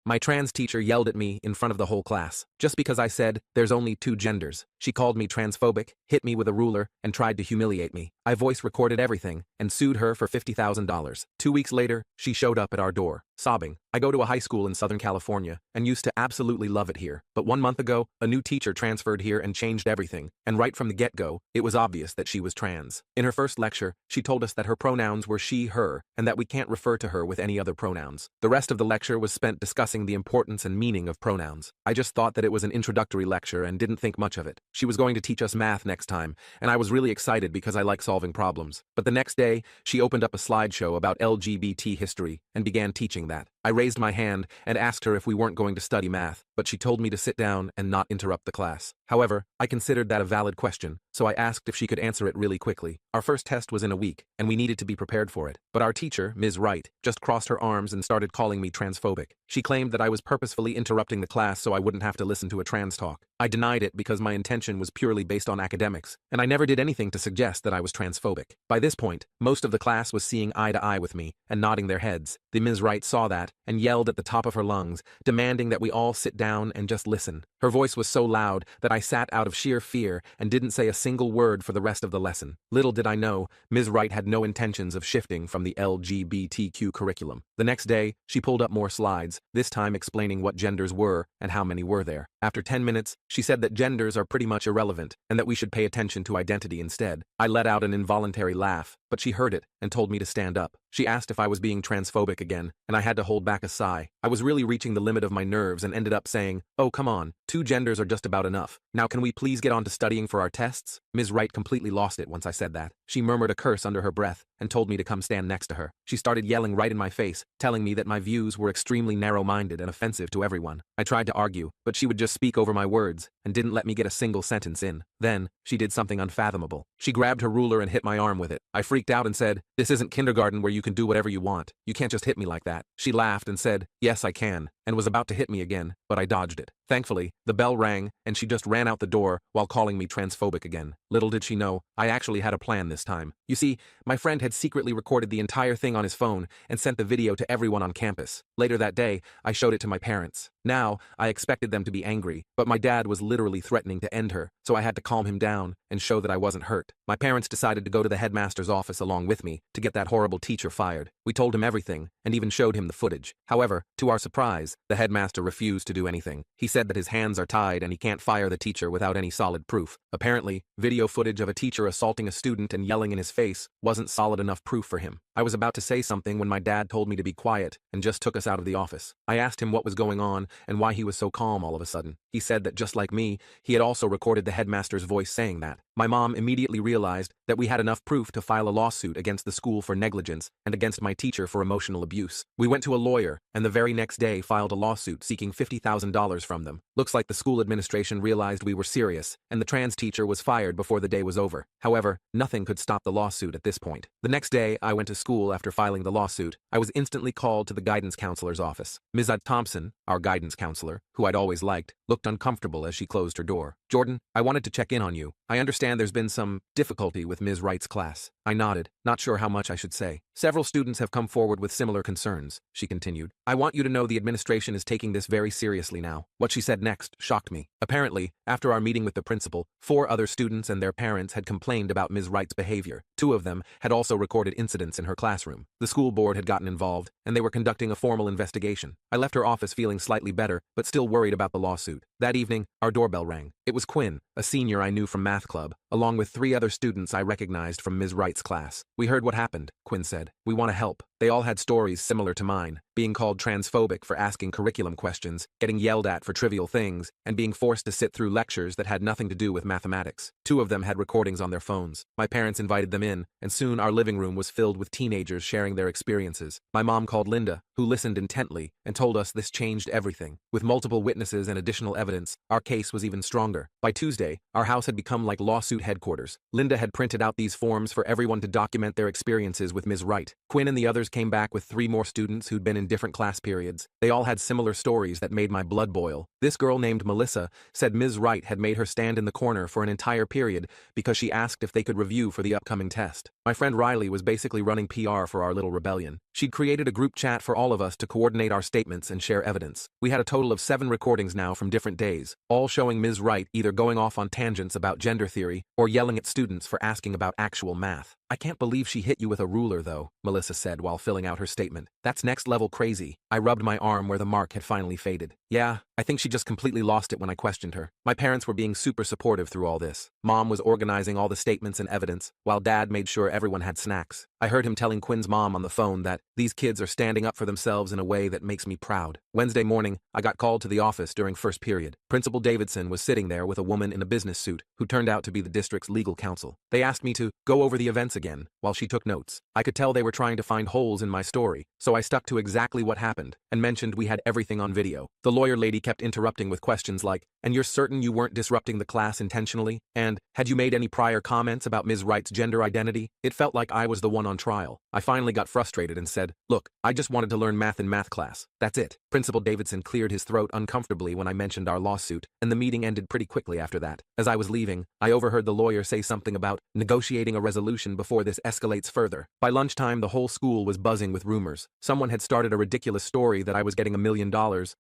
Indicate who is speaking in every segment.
Speaker 1: My trans teacher yelled at me in front of the whole class, just because I said, there's only two genders. She called me transphobic, hit me with a ruler, and tried to humiliate me. I voice recorded everything, and sued her for $50,000. 2 weeks later, she showed up at our door, sobbing. I go to a high school in Southern California, and used to absolutely love it here. But 1 month ago, a new teacher transferred here and changed everything, and right from the get-go, it was obvious that she was trans. In her first lecture, she told us that her pronouns were she, her, and that we can't refer to her with any other pronouns. The rest of the lecture was spent discussing the importance and meaning of pronouns. I just thought that it was an introductory lecture and didn't think much of it. She was going to teach us math next time, and I was really excited because I like solving problems. But the next day, she opened up a slideshow about LGBT history and began teaching that. I raised my hand and asked her if we weren't going to study math, but she told me to sit down and not interrupt the class. However, I considered that a valid question, so I asked if she could answer it really quickly. Our first test was in a week, and we needed to be prepared for it. But our teacher, Ms. Wright, just crossed her arms and started calling me transphobic. She claimed that I was purposefully interrupting the class so I wouldn't have to listen to a trans talk. I denied it because my intention was purely based on academics, and I never did anything to suggest that I was transphobic. By this point, most of the class was seeing eye to eye with me and nodding their heads. The Ms. Wright saw that and yelled at the top of her lungs, demanding that we all sit down and just listen. Her voice was so loud that I sat out of sheer fear and didn't say a single word for the rest of the lesson. Little did I know, Ms. Wright had no intentions of shifting from the LGBTQ curriculum. The next day, she pulled up more slides, this time explaining what genders were and how many were there. After 10 minutes, she said that genders are pretty much irrelevant and that we should pay attention to identity instead. I let out an involuntary laugh, but she heard it and told me to stand up. She asked if I was being transphobic again, and I had to hold back a sigh. I was really reaching the limit of my nerves and ended up saying, "Oh, come on, 2 genders are just about enough. Now can we please get on to studying for our tests?" Ms. Wright completely lost it once I said that. She murmured a curse under her breath and told me to come stand next to her. She started yelling right in my face, telling me that my views were extremely narrow-minded and offensive to everyone. I tried to argue, but she would just speak over my words and didn't let me get a single sentence in. Then, she did something unfathomable. She grabbed her ruler and hit my arm with it. I freaked out and said, "This isn't kindergarten where you can do whatever you want. You can't just hit me like that." She laughed and said, "Yes, I can," and was about to hit me again, but I dodged it. Thankfully, the bell rang, and she just ran out the door while calling me transphobic again. Little did she know, I actually had a plan this time. You see, my friend had secretly recorded the entire thing on his phone and sent the video to everyone on campus. Later that day, I showed it to my parents. Now, I expected them to be angry, but my dad was literally threatening to end her, so I had to calm him down and show that I wasn't hurt. My parents decided to go to the headmaster's office along with me to get that horrible teacher fired. We told him everything, and even showed him the footage. However, to our surprise, the headmaster refused to do anything. He said that his hands are tied and he can't fire the teacher without any solid proof. Apparently, video footage of a teacher assaulting a student and yelling in his face wasn't solid enough proof for him. I was about to say something when my dad told me to be quiet and just took us out of the office. I asked him what was going on and why he was so calm all of a sudden. He said that just like me, he had also recorded the headmaster's voice saying that. My mom immediately realized that we had enough proof to file a lawsuit against the school for negligence and against my teacher for emotional abuse. We went to a lawyer and the very next day filed a lawsuit seeking $50,000 from them. Looks like the school administration realized we were serious and the trans teacher was fired before the day was over. However, nothing could stop the lawsuit at this point. The next day, I went to school after filing the lawsuit. I was instantly called to the guidance counselor's office. Ms. Thompson, our guidance counselor, who I'd always liked, looked uncomfortable as she closed her door. "Jordan, I wanted to check in on you. I understand there's been some difficulty with Ms. Wright's class." I nodded, not sure how much I should say. "Several students have come forward with similar concerns," she continued. "I want you to know the administration is taking this very seriously now." What she said next shocked me. Apparently, after our meeting with the principal, 4 other students and their parents had complained about Ms. Wright's behavior. 2 of them had also recorded incidents in her classroom. The school board had gotten involved, and they were conducting a formal investigation. I left her office feeling slightly better, but still worried about the lawsuit. That evening, our doorbell rang. It was Quinn, a senior I knew from math club, along with 3 other students I recognized from Ms. Wright's class. "We heard what happened," Quinn said. "We want to help." They all had stories similar to mine, being called transphobic for asking curriculum questions, getting yelled at for trivial things, and being forced to sit through lectures that had nothing to do with mathematics. 2 of them had recordings on their phones. My parents invited them in, and soon our living room was filled with teenagers sharing their experiences. My mom called Linda, who listened intently, and told us this changed everything. With multiple witnesses and additional evidence, our case was even stronger. By Tuesday, our house had become like lawsuit headquarters. Linda had printed out these forms for everyone to document their experiences with Ms. Wright. Quinn and the others came back with 3 more students who'd been in different class periods. They all had similar stories that made my blood boil. This girl named Melissa said Ms. Wright had made her stand in the corner for an entire period because she asked if they could review for the upcoming test. My friend Riley was basically running PR for our little rebellion. She'd created a group chat for all of us to coordinate our statements and share evidence. We had a total of 7 recordings now from different days, all showing Ms. Wright either going off on tangents about gender theory or yelling at students for asking about actual math. I can't believe she hit you with a ruler though, Melissa said while filling out her statement. That's next level crazy. I rubbed my arm where the mark had finally faded. Yeah, I think she just completely lost it when I questioned her. My parents were being super supportive through all this. Mom was organizing all the statements and evidence, while Dad made sure everyone had snacks. I heard him telling Quinn's mom on the phone that these kids are standing up for themselves in a way that makes me proud. Wednesday morning, I got called to the office during first period. Principal Davidson was sitting there with a woman in a business suit who turned out to be the district's legal counsel. They asked me to go over the events again while she took notes. I could tell they were trying to find holes in my story, so I stuck to exactly what happened and mentioned we had everything on video. The lawyer lady kept interrupting with questions like, "And you're certain you weren't disrupting the class intentionally?" And, "Had you made any prior comments about Ms. Wright's gender identity?" It felt like I was the one on trial. I finally got frustrated and said, "Look, I just wanted to learn math in math class. That's it." Principal Davidson cleared his throat uncomfortably when I mentioned our lawsuit, and the meeting ended pretty quickly after that. As I was leaving, I overheard the lawyer say something about negotiating a resolution before this escalates further. By lunchtime, the whole school was buzzing with rumors. Someone had started a ridiculous story that I was getting $1 million,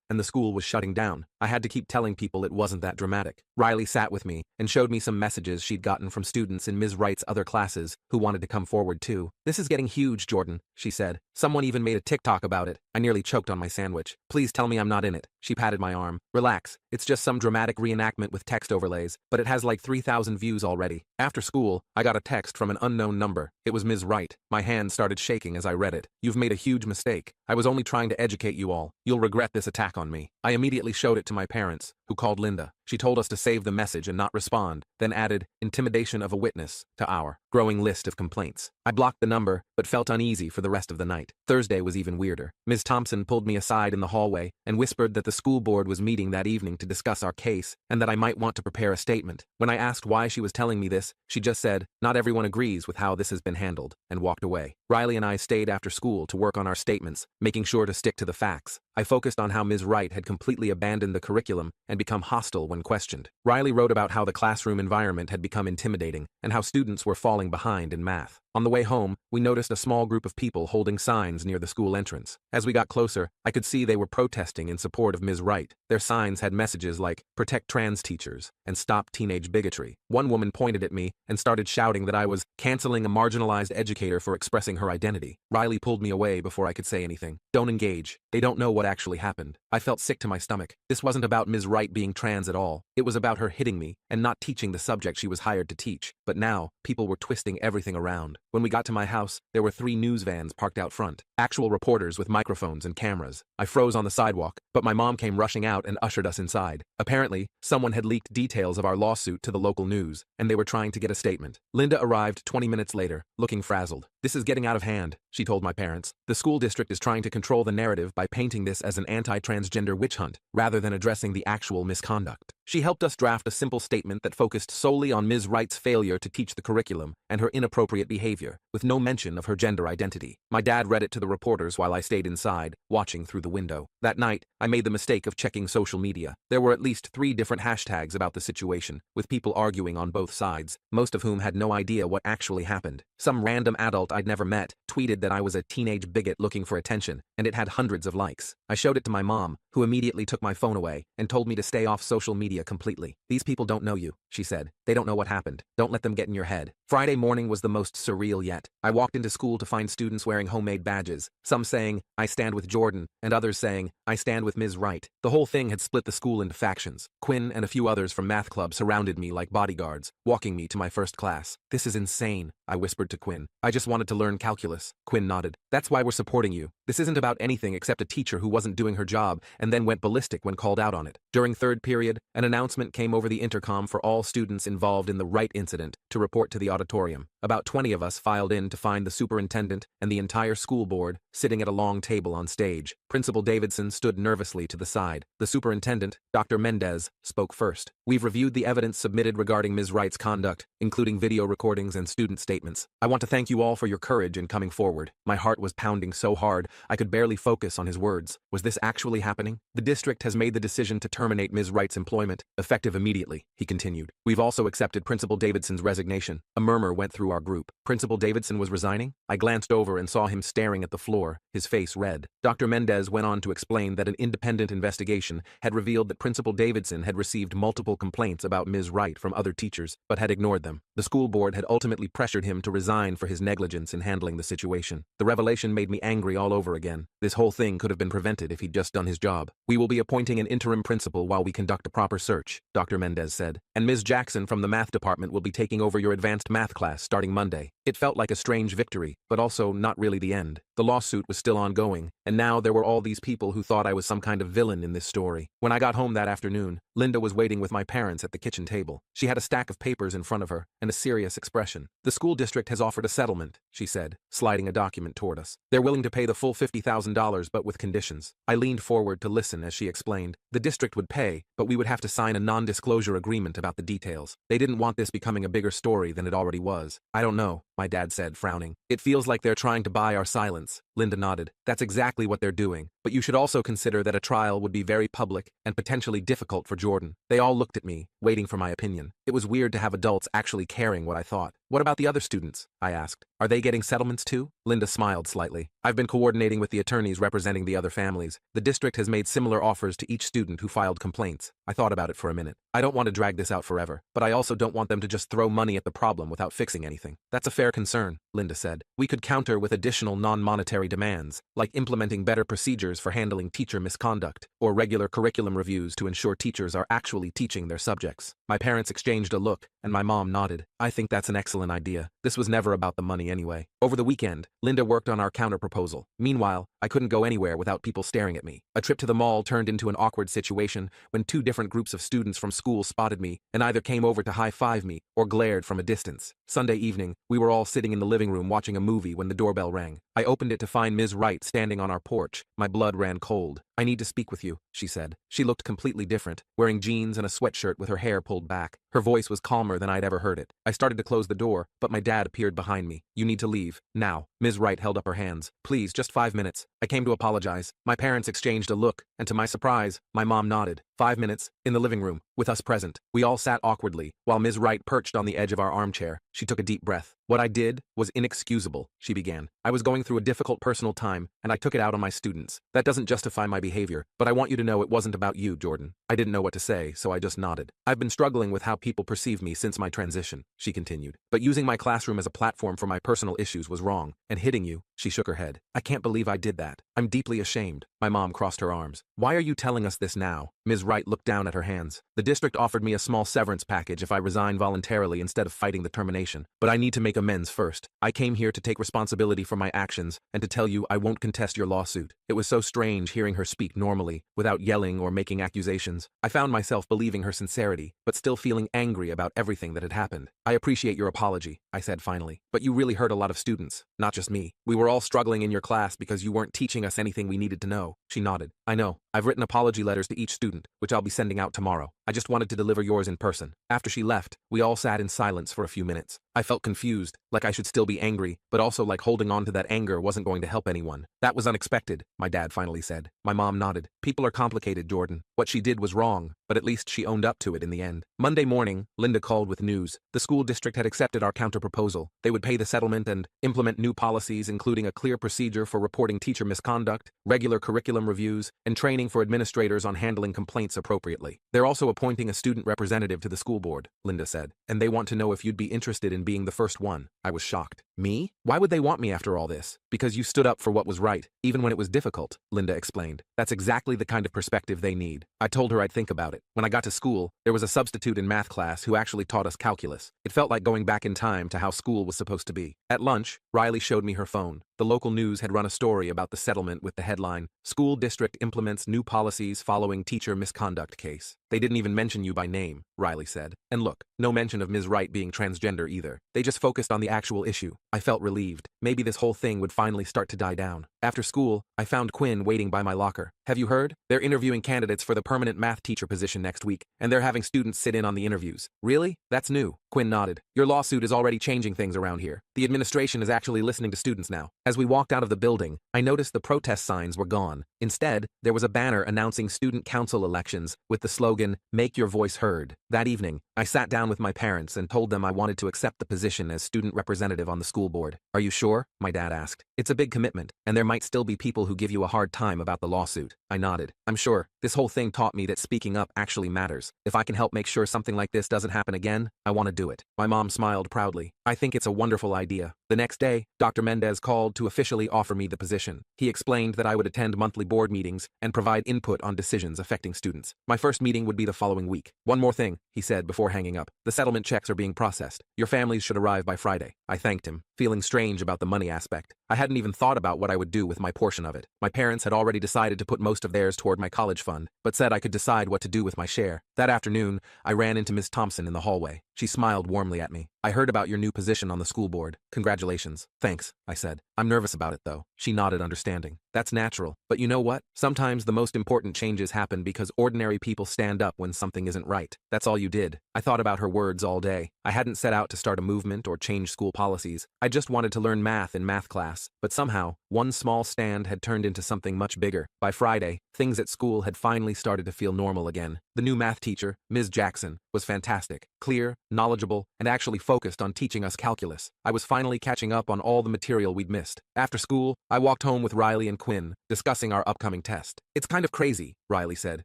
Speaker 1: and the school was shutting down. I had to keep telling people it wasn't that dramatic. Riley sat with me and showed me some messages she'd gotten from students in Ms. Wright's other classes who wanted to come forward too. "This is getting huge, Jordan," she said. "Someone even made a TikTok about it." I nearly choked on my sandwich. "Please tell me I'm not in it." She patted my arm. "Relax, it's just some dramatic reenactment with text overlays, but it has like 3,000 views already." After school, I got a text from an unknown number. It was Ms. Wright. My hand started shaking as I read it. "You've made a huge mistake. I was only trying to educate you all. You'll regret this attack on me." I immediately showed it to my parents, who called Linda. She told us to save the message and not respond, then added intimidation of a witness to our growing list of complaints. I blocked the number, but felt uneasy for the rest of the night. Thursday was even weirder. Ms. Thompson pulled me aside in the hallway and whispered that the school board was meeting that evening to discuss our case and that I might want to prepare a statement. When I asked why she was telling me this, she just said, "Not everyone agrees with how this has been handled," and walked away. Riley and I stayed after school to work on our statements, making sure to stick to the facts. I focused on how Ms. Wright had completely abandoned the curriculum and become hostile when questioned. Riley wrote about how the classroom environment had become intimidating and how students were falling behind in math. On the way home, we noticed a small group of people holding signs near the school entrance. As we got closer, I could see they were protesting in support of Ms. Wright. Their signs had messages like, "Protect trans teachers," and "Stop teenage bigotry." One woman pointed at me and started shouting that I was canceling a marginalized educator for expressing her identity. Riley pulled me away before I could say anything. "Don't engage. They don't know what actually happened." I felt sick to my stomach. This wasn't about Ms. Wright being trans at all. It was about her hitting me and not teaching the subject she was hired to teach. But now, people were twisting everything around. When we got to my house, there were 3 news vans parked out front. Actual reporters with microphones and cameras. I froze on the sidewalk, but my mom came rushing out and ushered us inside. Apparently, someone had leaked details of our lawsuit to the local news, and they were trying to get a statement. Linda arrived 20 minutes later, looking frazzled. "This is getting out of hand," she told my parents. "The school district is trying to control the narrative by painting this as an anti-transgender witch hunt, rather than addressing the actual misconduct." She helped us draft a simple statement that focused solely on Ms. Wright's failure to teach the curriculum and her inappropriate behavior, with no mention of her gender identity. My dad read it to the reporters while I stayed inside, watching through the window. That night, I made the mistake of checking social media. There were at least 3 different hashtags about the situation, with people arguing on both sides, most of whom had no idea what actually happened. Some random adult I'd never met tweeted that I was a teenage bigot looking for attention, and it had hundreds of likes. I showed it to my mom, who immediately took my phone away and told me to stay off social media completely. "These people don't know you," she said. "They don't know what happened. Don't let them get in your head." Friday morning was the most surreal yet. I walked into school to find students wearing homemade badges, some saying, "I stand with Jordan," and others saying, "I stand with Ms. Wright." The whole thing had split the school into factions. Quinn and a few others from math club surrounded me like bodyguards, walking me to my first class. "This is insane," I whispered to Quinn. "I just wanted to learn calculus." Quinn nodded. "That's why we're supporting you. This isn't about anything except a teacher who wasn't doing her job and then went ballistic when called out on it." During third period, an announcement came over the intercom for all students involved in the Wright incident to report to the auditorium. About 20 of us filed in to find the superintendent and the entire school board sitting at a long table on stage. Principal Davidson stood nervously to the side. The superintendent, Dr. Mendez, spoke first. "We've reviewed the evidence submitted regarding Ms. Wright's conduct, including video recordings and student statements. I want to thank you all for your courage in coming forward." My heart was pounding so hard, I could barely focus on his words. Was this actually happening? "The district has made the decision to terminate Ms. Wright's employment, effective immediately," he continued. "We've also accepted Principal Davidson's resignation." A murmur went through through our group. Principal Davidson was resigning? I glanced over and saw him staring at the floor, his face red. Dr. Mendez went on to explain that an independent investigation had revealed that Principal Davidson had received multiple complaints about Ms. Wright from other teachers, but had ignored them. The school board had ultimately pressured him to resign for his negligence in handling the situation. The revelation made me angry all over again. This whole thing could have been prevented if he'd just done his job. We will be appointing an interim principal while we conduct a proper search, Dr. Mendez said, and Ms. Jackson from the math department will be taking over your advanced math class starting Monday. It felt like a strange victory, but also not really the end. The lawsuit was still ongoing, and now there were all these people who thought I was some kind of villain in this story. When I got home that afternoon, Linda was waiting with my parents at the kitchen table. She had a stack of papers in front of her and a serious expression. The school district has offered a settlement, she said, sliding a document toward us. They're willing to pay the full $50,000 but with conditions. I leaned forward to listen as she explained. The district would pay, but we would have to sign a non-disclosure agreement about the details. They didn't want this becoming a bigger story than it already was. I don't know, my dad said, frowning. It feels like they're trying to buy our silence. Linda nodded. That's exactly what they're doing. But you should also consider that a trial would be very public and potentially difficult for Jordan. They all looked at me, waiting for my opinion. It was weird to have adults actually caring what I thought. What about the other students? I asked. Are they getting settlements too? Linda smiled slightly. I've been coordinating with the attorneys representing the other families. The district has made similar offers to each student who filed complaints. I thought about it for a minute. I don't want to drag this out forever, but I also don't want them to just throw money at the problem without fixing anything. That's a fair concern, Linda said. We could counter with additional non-monetary demands, like implementing better procedures for handling teacher misconduct, or regular curriculum reviews to ensure teachers are actually teaching their subjects. My parents exchanged a look, and my mom nodded. I think that's an excellent idea. This was never about the money anyway. Over the weekend, Linda worked on our counter-proposal. Meanwhile, I couldn't go anywhere without people staring at me. A trip to the mall turned into an awkward situation when two different groups of students from school spotted me and either came over to high-five me or glared from a distance. Sunday evening, we were all sitting in the living room watching a movie when the doorbell rang. I opened it to find Ms. Wright standing on our porch. My blood ran cold. I need to speak with you, she said. She looked completely different, wearing jeans and a sweatshirt with her hair pulled back. Her voice was calmer than I'd ever heard it. I started to close the door, but my dad appeared behind me. You need to leave, now. Ms. Wright held up her hands. Please, just 5 minutes. I came to apologize. My parents exchanged a look, and to my surprise, my mom nodded. 5 minutes, in the living room, with us present. We all sat awkwardly, while Ms. Wright perched on the edge of our armchair. She took a deep breath. What I did was inexcusable, she began. I was going through a difficult personal time, and I took it out on my students. That doesn't justify my behavior, but I want you to know it wasn't about you, Jordan. I didn't know what to say, so I just nodded. I've been struggling with how people perceive me since my transition, she continued. But using my classroom as a platform for my personal issues was wrong, and hitting you, she shook her head. I can't believe I did that. I'm deeply ashamed. My mom crossed her arms. Why are you telling us this now? Ms. Wright looked down at her hands. The district offered me a small severance package if I resign voluntarily instead of fighting the termination, but I need to make amends first. I came here to take responsibility for my actions and to tell you I won't contest your lawsuit. It was so strange hearing her speak normally, without yelling or making accusations. I found myself believing her sincerity, but still feeling angry about everything that had happened. I appreciate your apology, I said finally, but you really hurt a lot of students, not just me. We were all struggling in your class because you weren't teaching us anything we needed to know. She nodded. I know. I've written apology letters to each student, which I'll be sending out tomorrow. I just wanted to deliver yours in person. After she left, we all sat in silence for a few minutes. I felt confused, like I should still be angry, but also like holding on to that anger wasn't going to help anyone. That was unexpected, my dad finally said. My mom nodded. People are complicated, Jordan. What she did was wrong, but at least she owned up to it in the end. Monday morning, Linda called with news. The school district had accepted our counter-proposal. They would pay the settlement and implement new policies, including a clear procedure for reporting teacher misconduct, regular curriculum reviews, and training for administrators on handling complaints appropriately. They're also appointing a student representative to the school board, Linda said, and they want to know if you'd be interested in being the first one. I was shocked. Me? Why would they want me after all this? Because you stood up for what was right, even when it was difficult, Linda explained. That's exactly the kind of perspective they need. I told her I'd think about it. When I got to school, there was a substitute in math class who actually taught us calculus. It felt like going back in time to how school was supposed to be. At lunch, Riley showed me her phone. The local news had run a story about the settlement with the headline, School District Implements New Policies Following Teacher Misconduct Case. They didn't even mention you by name, Riley said. And look, no mention of Ms. Wright being transgender either. They just focused on the actual issue. I felt relieved. Maybe this whole thing would finally start to die down. After school, I found Quinn waiting by my locker. Have you heard? They're interviewing candidates for the permanent math teacher position next week, and they're having students sit in on the interviews. Really? That's new. Quinn nodded. Your lawsuit is already changing things around here. The administration is actually listening to students now. As we walked out of the building, I noticed the protest signs were gone. Instead, there was a banner announcing student council elections with the slogan, "Make your voice heard." That evening, I sat down with my parents and told them I wanted to accept the position as student representative on the school board. Are you sure? My dad asked. It's a big commitment, and there might still be people who give you a hard time about the lawsuit. I nodded. I'm sure. This whole thing taught me that speaking up actually matters. If I can help make sure something like this doesn't happen again, I want to do it. My mom smiled proudly. I think it's a wonderful idea. The next day, Dr. Mendez called to officially offer me the position. He explained that I would attend monthly board meetings and provide input on decisions affecting students. My first meeting would be the following week. One more thing, he said before hanging up. The settlement checks are being processed. Your families should arrive by Friday. I thanked him, feeling strange about the money aspect. I hadn't even thought about what I would do with my portion of it. My parents had already decided to put most of theirs toward my college fund, but said I could decide what to do with my share. That afternoon, I ran into Ms. Thompson in the hallway. She smiled warmly at me. I heard about your new position on the school board. Congratulations. Thanks, I said. I'm nervous about it though. She nodded understanding. That's natural. But you know what? Sometimes the most important changes happen because ordinary people stand up when something isn't right. That's all you did. I thought about her words all day. I hadn't set out to start a movement or change school policies. I just wanted to learn math in math class. But somehow, one small stand had turned into something much bigger. By Friday, things at school had finally started to feel normal again. The new math teacher, Ms. Jackson, was fantastic, clear, knowledgeable, and actually focused on teaching us calculus. I was finally catching up on all the material we'd missed. After school, I walked home with Riley and Quinn, discussing our upcoming test. It's kind of crazy, Riley said.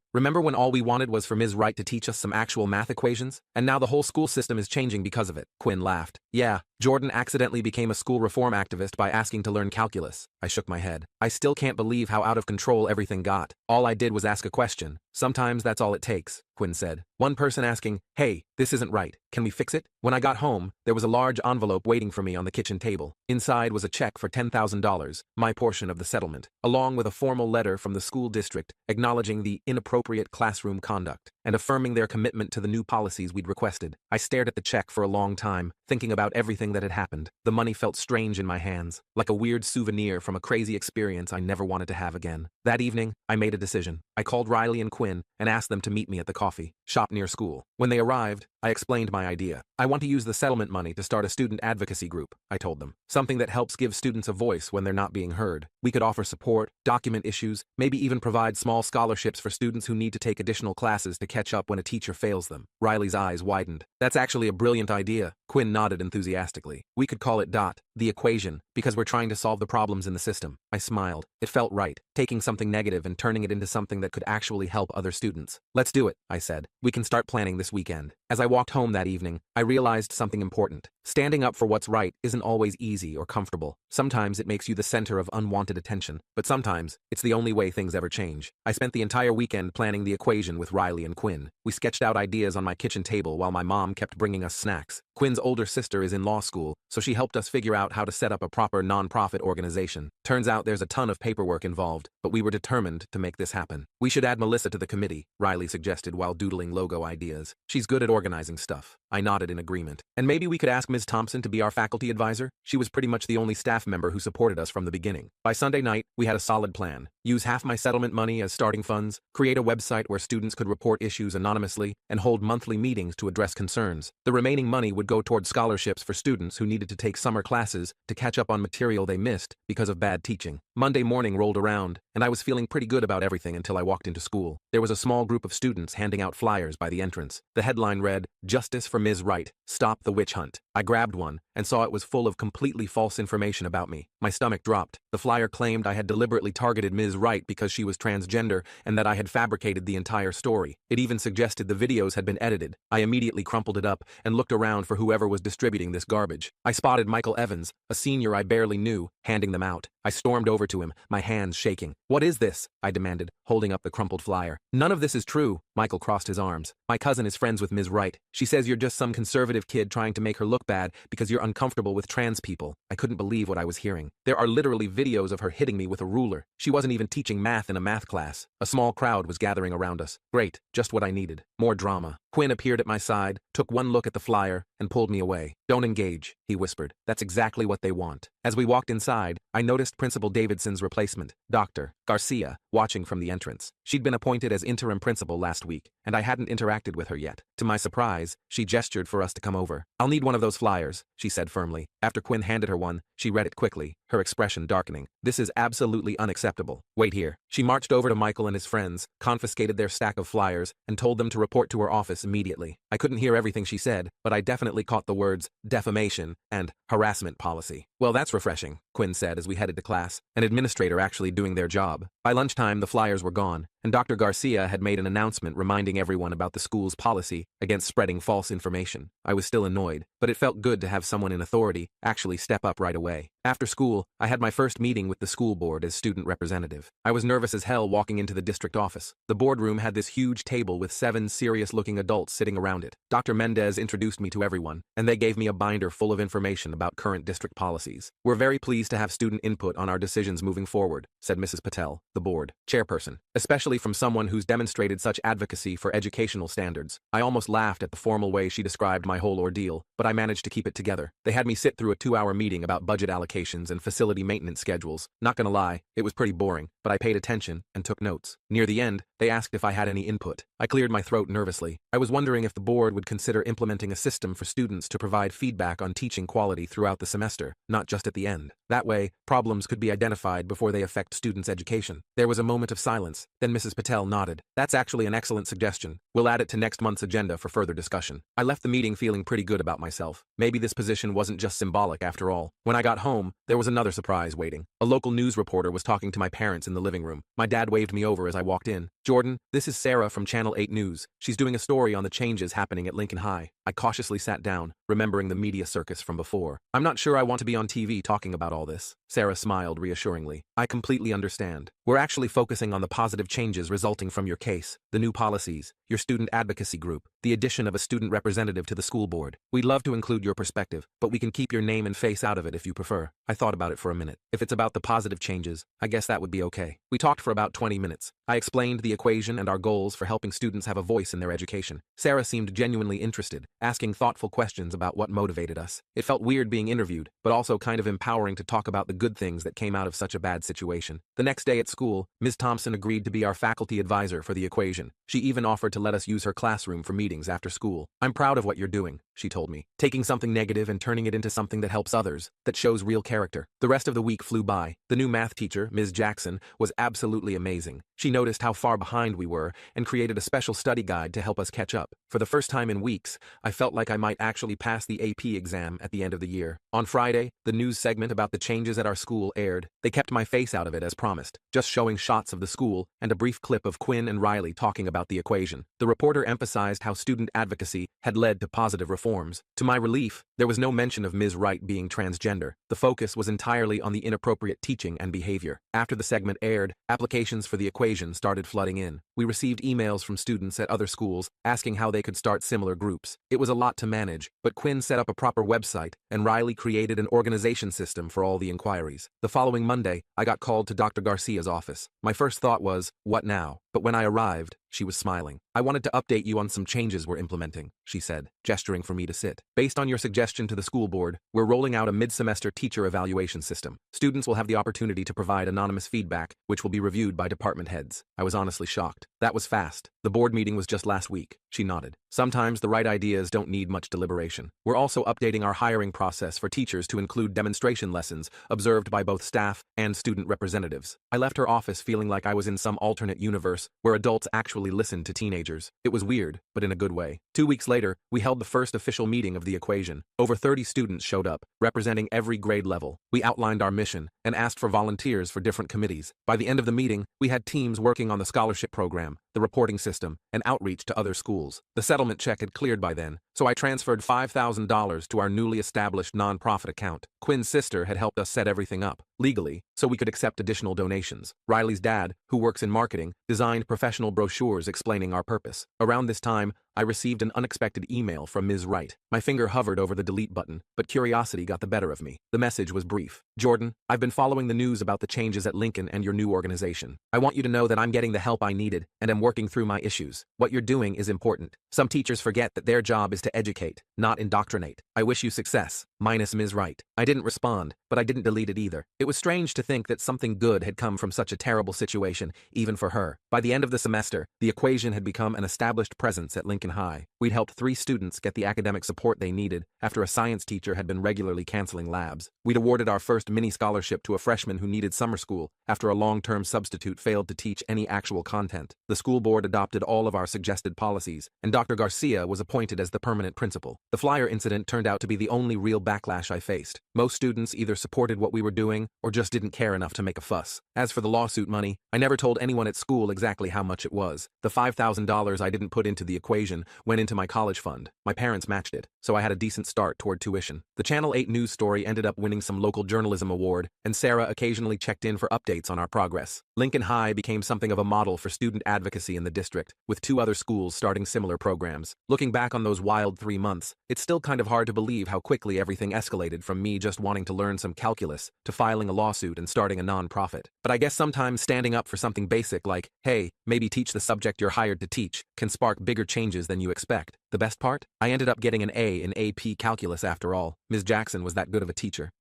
Speaker 1: Remember when all we wanted was for Ms. Wright to teach us some actual math equations? And now the whole school system is changing because of it. Quinn laughed. Yeah, Jordan accidentally became a school reform activist by asking to learn calculus. I shook my head. I still can't believe how out of control everything got. All I did was ask a question. Sometimes that's all it takes, Quinn said. One person asking, "Hey, this isn't right. Can we fix it?" When I got home, there was a large envelope waiting for me on the kitchen table. Inside was a check for $10,000, my portion of the settlement, along with a formal letter from the school district acknowledging the inappropriate classroom conduct and affirming their commitment to the new policies we'd requested. I stared at the check for a long time, thinking about everything that had happened. The money felt strange in my hands, like a weird souvenir from a crazy experience I never wanted to have again. That evening, I made a decision. I called Riley and Quinn and asked them to meet me at the coffee shop near school. When they arrived, I explained my idea. I want to use the settlement money to start a student advocacy group, I told them. Something that helps give students a voice when they're not being heard. We could offer support, document issues, maybe even provide small scholarships for students who need to take additional classes to catch up when a teacher fails them. Riley's eyes widened. That's actually a brilliant idea. Quinn nodded enthusiastically. We could call it the equation, because we're trying to solve the problems in the system. I smiled. It felt right, taking something negative and turning it into something that could actually help other students. Let's do it, I said. We can start planning this weekend. As I walked home that evening, I realized something important. Standing up for what's right isn't always easy or comfortable. Sometimes it makes you the center of unwanted attention, but sometimes it's the only way things ever change. I spent the entire weekend planning the equation with Riley and Quinn. We sketched out ideas on my kitchen table while my mom kept bringing us snacks. Quinn's older sister is in law school, so she helped us figure out how to set up a proper nonprofit organization. Turns out there's a ton of paperwork involved, but we were determined to make this happen. We should add Melissa to the committee, Riley suggested while doodling logo ideas. She's good at organizing stuff. I nodded in agreement. And maybe we could ask Ms. Thompson to be our faculty advisor? She was pretty much the only staff member who supported us from the beginning. By Sunday night, we had a solid plan. Use half my settlement money as starting funds, create a website where students could report issues anonymously, and hold monthly meetings to address concerns. The remaining money would go toward scholarships for students who needed to take summer classes to catch up on material they missed because of bad teaching. Monday morning rolled around, and I was feeling pretty good about everything until I walked into school. There was a small group of students handing out flyers by the entrance. The headline read, "Justice for Ms. Wright. Stop the witch hunt." I grabbed one and saw it was full of completely false information about me. My stomach dropped. The flyer claimed I had deliberately targeted Ms. Wright because she was transgender and that I had fabricated the entire story. It even suggested the videos had been edited. I immediately crumpled it up and looked around for whoever was distributing this garbage. I spotted Michael Evans, a senior I barely knew, handing them out. I stormed over to him, my hands shaking. "What is this?" I demanded, holding up the crumpled flyer. "None of this is true." Michael crossed his arms. "My cousin is friends with Ms. Wright. She says you're just some conservative kid trying to make her look bad because you're uncomfortable with trans people." I couldn't believe what I was hearing. There are literally videos of her hitting me with a ruler. She wasn't even teaching math in a math class. A small crowd was gathering around us. Great, just what I needed. More drama. Quinn appeared at my side, took one look at the flyer, and pulled me away. "Don't engage," he whispered. "That's exactly what they want." As we walked inside, I noticed Principal Davidson's replacement, Dr. Garcia, watching from the entrance. She'd been appointed as interim principal last week, and I hadn't interacted with her yet. To my surprise, she gestured for us to come over. "I'll need one of those flyers," she said firmly. After Quinn handed her one, she read it quickly, her expression darkening. "This is absolutely unacceptable. Wait here." She marched over to Michael and his friends, confiscated their stack of flyers, and told them to report to her office immediately. I couldn't hear everything she said, but I definitely caught the words defamation and harassment policy. "Well, that's refreshing," Quinn said as we headed to class, an administrator actually doing their job. By lunchtime, the flyers were gone, and Dr. Garcia had made an announcement reminding everyone about the school's policy against spreading false information. I was still annoyed, but it felt good to have someone in authority actually step up right away. After school, I had my first meeting with the school board as student representative. I was nervous as hell walking into the district office. The boardroom had this huge table with 7 serious-looking adults sitting around it. Dr. Mendez introduced me to everyone, and they gave me a binder full of information about current district policies. "We're very pleased to have student input on our decisions moving forward," said Mrs. Patel, the board chairperson, "especially from someone who's demonstrated such advocacy for educational standards." I almost laughed at the formal way she described my whole ordeal, but I managed to keep it together. They had me sit through a 2-hour meeting about budget allocations and facility maintenance schedules. Not gonna lie, it was pretty boring, but I paid attention and took notes. Near the end, they asked if I had any input. I cleared my throat nervously. I was wondering if the board would consider implementing a system for students to provide feedback on teaching quality throughout the semester, not just at the end. That way, problems could be identified before they affect students' education. There was a moment of silence, then Mrs. Patel nodded. "That's actually an excellent suggestion. We'll add it to next month's agenda for further discussion." I left the meeting feeling pretty good about myself. Maybe this position wasn't just symbolic after all. When I got home, there was another surprise waiting. A local news reporter was talking to my parents in the living room. My dad waved me over as I walked in. "Jordan, this is Sarah from Channel 8 News. She's doing a story on the changes happening at Lincoln High." I cautiously sat down, remembering the media circus from before. "I'm not sure I want to be on TV talking about all this." Sarah smiled reassuringly. "I completely understand. We're actually focusing on the positive changes resulting from your case, the new policies, your student advocacy group, the addition of a student representative to the school board. We'd love to include your perspective, but we can keep your name and face out of it if you prefer." I thought about it for a minute. If it's about the positive changes, I guess that would be okay. We talked for about 20 minutes. I explained the equation and our goals for helping students have a voice in their education. Sarah seemed genuinely interested, asking thoughtful questions about what motivated us. It felt weird being interviewed, but also kind of empowering to talk about the good things that came out of such a bad situation. The next day at school, Ms. Thompson agreed to be our faculty advisor for the equation. She even offered to let us use her classroom for meetings after school. "I'm proud of what you're doing," she told me, "taking something negative and turning it into something that helps others, that shows real character." The rest of the week flew by. The new math teacher, Ms. Jackson, was absolutely amazing. She noticed how far behind we were and created a special study guide to help us catch up. For the first time in weeks, I felt like I might actually pass the AP exam at the end of the year. On Friday, the news segment about the changes at our school aired. They kept my face out of it as promised, just showing shots of the school and a brief clip of Quinn and Riley talking about the equation. The reporter emphasized how student advocacy had led to positive reforms. To my relief, there was no mention of Ms. Wright being transgender. The focus was entirely on the inappropriate teaching and behavior. After the segment aired, applications for the equation started flooding in. We received emails from students at other schools asking how they could start similar groups. It was a lot to manage, but Quinn set up a proper website, and Riley created an organization system for all the inquiries. The following Monday, I got called to Dr. Garcia's office. My first thought was, what now? But when I arrived, she was smiling. "I wanted to update you on some changes we're implementing," she said, gesturing for me to sit. "Based on your suggestion to the school board, we're rolling out a mid-semester teacher evaluation system. Students will have the opportunity to provide anonymous feedback, which will be reviewed by department heads." I was honestly shocked. That was fast. The board meeting was just last week. She nodded. "Sometimes the right ideas don't need much deliberation. We're also updating our hiring process for teachers to include demonstration lessons observed by both staff and student representatives." I left her office feeling like I was in some alternate universe where adults actually listened to teenagers. It was weird, but in a good way. 2 weeks later, we held the first official meeting of the equation. Over 30 students showed up, representing every grade level. We outlined our mission and asked for volunteers for different committees. By the end of the meeting, we had teams working on the scholarship program, the reporting system, and outreach to other schools. The settlement check had cleared by then, so I transferred $5,000 to our newly established nonprofit account. Quinn's sister had helped us set everything up, legally, so we could accept additional donations. Riley's dad, who works in marketing, designed professional brochures explaining our purpose. Around this time, I received an unexpected email from Ms. Wright. My finger hovered over the delete button, but curiosity got the better of me. The message was brief. "Jordan, I've been following the news about the changes at Lincoln and your new organization. I want you to know that I'm getting the help I needed and am working through my issues. What you're doing is important. Some teachers forget that their job is to educate, not indoctrinate. I wish you success. minus Ms. Wright. I didn't respond, but I didn't delete it either. It was strange to think that something good had come from such a terrible situation, even for her. By the end of the semester, the equation had become an established presence at Lincoln High. We'd helped 3 students get the academic support they needed after a science teacher had been regularly canceling labs. We'd awarded our first mini-scholarship to a freshman who needed summer school after a long-term substitute failed to teach any actual content. The school board adopted all of our suggested policies, and Dr. Garcia was appointed as the permanent principal. The flyer incident turned out to be the only real backlash I faced. Most students either supported what we were doing or just didn't care enough to make a fuss. As for the lawsuit money, I never told anyone at school exactly how much it was. The $5,000 I didn't put into the equation went into my college fund. My parents matched it, so I had a decent start toward tuition. The Channel 8 news story ended up winning some local journalism award, and Sarah occasionally checked in for updates on our progress. Lincoln High became something of a model for student advocacy in the district, with 2 other schools starting similar programs. Looking back on those wild 3 months, it's still kind of hard to believe how quickly everything escalated from me just wanting to learn some calculus to filing a lawsuit and starting a non-profit. But I guess sometimes standing up for something basic like, hey, maybe teach the subject you're hired to teach, can spark bigger changes than you expect. The best part? I ended up getting an A in AP Calculus after all. Ms. Jackson was that good of a teacher.